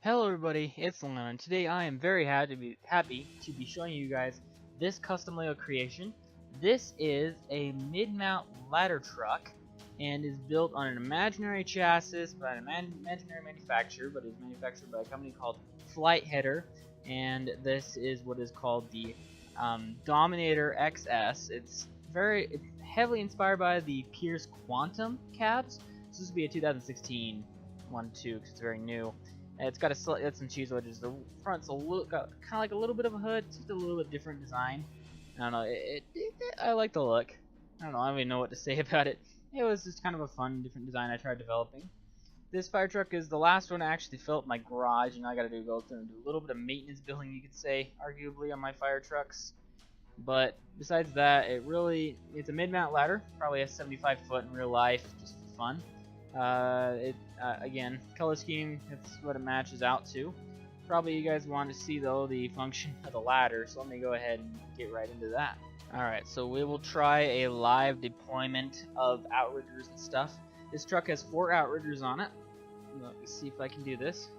Hello everybody, it's Lon. Today I am very happy to be showing you guys this custom LEGO creation. This is a mid-mount ladder truck and is built on an imaginary chassis by an imaginary manufacturer, but is manufactured by a company called Flight Header, and this is what is called the Dominator Xs. It's heavily inspired by the Pierce Quantum cabs. So this would be a 2016 one too, because it's very new. It's got some cheese wedges. The front's got kind of like a little bit of a hood. It's just a little bit different design. I don't know. I like the look. I don't know. I don't even know what to say about it. It was just kind of a fun, different design I tried developing. This fire truck is the last one I actually fill up my garage, and I got to go through and do a little bit of maintenance building, you could say, arguably, on my fire trucks. But besides that, it's a mid-mount ladder. Probably a 75 foot in real life, just for fun. Again, color scheme, that's what it matches out to. Probably you guys want to see though the function of the ladder, so let me go ahead and get right into that. Alright, so we will try a live deployment of Outriggers and stuff. This truck has 4 Outriggers on it. Let me see if I can do this.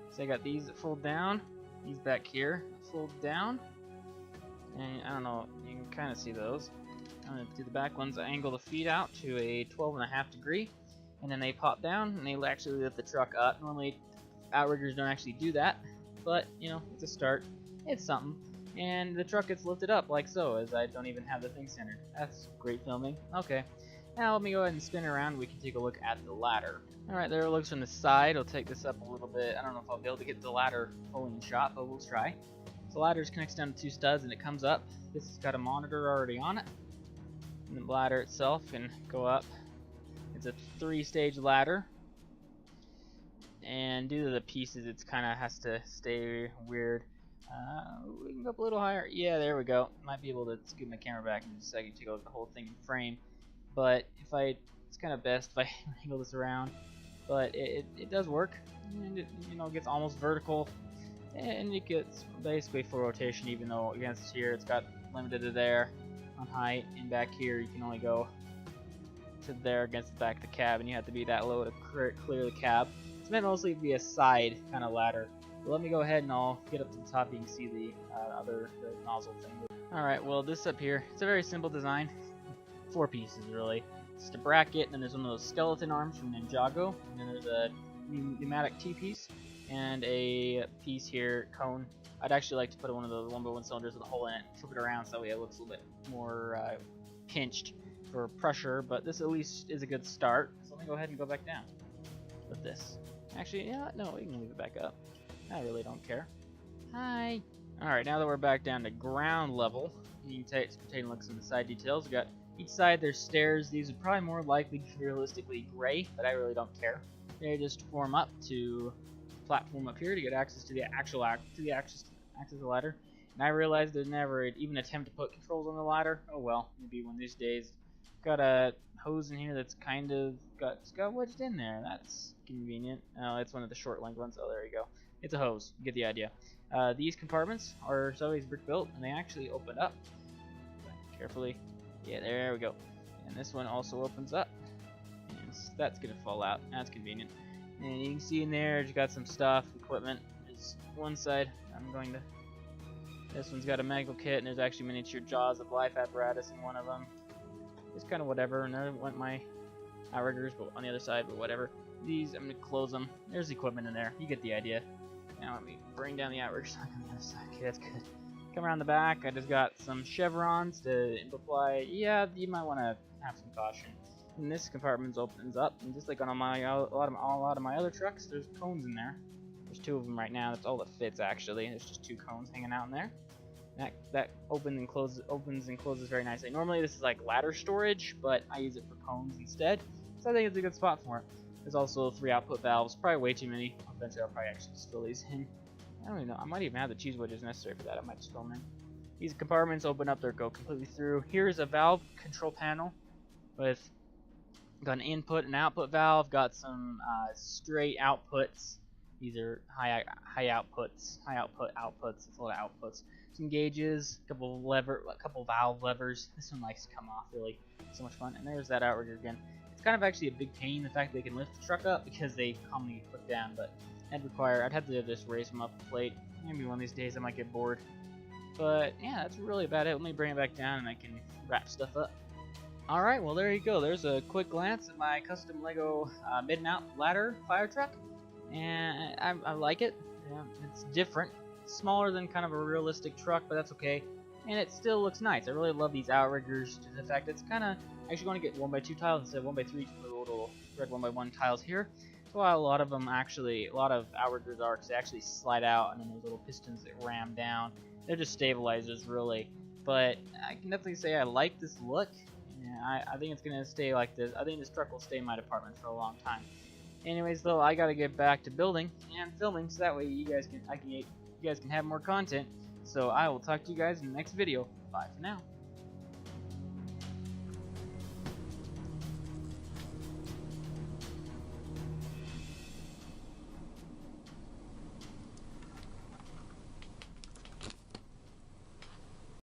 So I got these that fold down, these back here fold down, and I don't know, you can kind of see those. I'm going to do the back ones. I angle the feet out to a 12.5 degree. And then they pop down and they actually lift the truck up. Normally, Outriggers don't actually do that, but you know, it's a start. It's something. And the truck gets lifted up like so, as I don't even have the thing centered. That's great filming. Okay. Now let me go ahead and spin around. We can take a look at the ladder. Alright, there it looks from the side. I'll take this up a little bit. I don't know if I'll be able to get the ladder fully in shot, but we'll try. So the ladder connects down to 2 studs and it comes up. This has got a monitor already on it. And the ladder itself can go up. It's a 3-stage ladder, and due to the pieces, it's kind of has to stay weird. We can go up a little higher. Yeah, there we go. Might be able to scoot my camera back in just a second to go with the whole thing in frame. But it's kind of best if I angle this around. But it does work. And it, gets almost vertical, and it gets basically full rotation. Even though against here, it's got limited to there on height, and back here you can only go to there against the back of the cab, and you have to be that low to clear the cab. It's meant mostly to be a side kind of ladder. But let me go ahead and I'll get up to the top. You can see the nozzle thing. Alright, well this up here, it's a very simple design. 4 pieces really. It's just a bracket, and then there's one of those skeleton arms from Ninjago, and then there's a pneumatic T-piece, and a piece here, cone. I'd actually like to put one of those 1x1 cylinders with a hole in it, flip it around so that way it looks a little bit more pinched for pressure, but this at least is a good start. So let me go ahead and go back down with this. Actually, yeah, no, we can leave it back up. I really don't care. Hi. Alright, now that we're back down to ground level, you can take a look at some of the side details. We got each side, there's stairs. These would probably more likely be realistically gray, but I really don't care. They just form up to the platform up here to get access to the axis of the ladder. And I realized there's never even attempt to put controls on the ladder. Oh well, maybe one of these days. Got a hose in here that's kind of got wedged in there. That's convenient. Oh, it's one of the short length ones. Oh, there you go. It's a hose. You get the idea. These compartments are always brick built, and they actually open up. Carefully. Yeah, there we go. And this one also opens up. And that's gonna fall out. That's convenient. And you can see in there, you got some stuff, equipment. There's one side. This one's got a medical kit, and there's actually miniature Jaws of Life apparatus in one of them. Just kind of whatever, and there went my Outriggers, but on the other side, but whatever. These, I'm going to close them. There's equipment in there. You get the idea. Now let me bring down the Outriggers on the other side. Okay, that's good. Come around the back. I just got some chevrons to imply. Yeah, you might want to have some caution. And this compartment opens up, and just like on a lot of my other trucks, there's cones in there. There's 2 of them right now. That's all that fits actually. There's just 2 cones hanging out in there. That opens and closes very nicely. Normally this is like ladder storage, but I use it for cones instead, so I think it's a good spot for it. There's also 3 output valves, probably way too many. Eventually I'll probably actually just fill these in. I don't even know, I might even have the cheese wedges necessary for that. I might just fill them in. These compartments open up, they go completely through. Here's a valve control panel with got an input and output valve, got some straight outputs. These are high output outputs. It's a lot of outputs. Some gauges, a couple valve levers. This one likes to come off, really. So much fun. And there's that Outrigger again. It's kind of actually a big pain, the fact that they can lift the truck up, because they commonly put down, but I'd have to just raise them up a plate. Maybe one of these days I might get bored. But yeah, that's really about it. Let me bring it back down and I can wrap stuff up. Alright, well there you go. There's a quick glance at my custom LEGO Midmount ladder fire truck. And I like it. Yeah, it's different. It's smaller than kind of a realistic truck, but that's okay. And it still looks nice. I really love these Outriggers. The fact it's kind of actually going to get 1x2 tiles instead of 1x3 little red 1x1 tiles here. So while a lot of Outriggers are, because they actually slide out, and then those little pistons that ram down. They're just stabilizers, really. But I can definitely say I like this look. Yeah, I think it's gonna stay like this. I think this truck will stay in my department for a long time. Anyways, though, I gotta get back to building and filming, so that way you guys can have more content. So I will talk to you guys in the next video. Bye for now.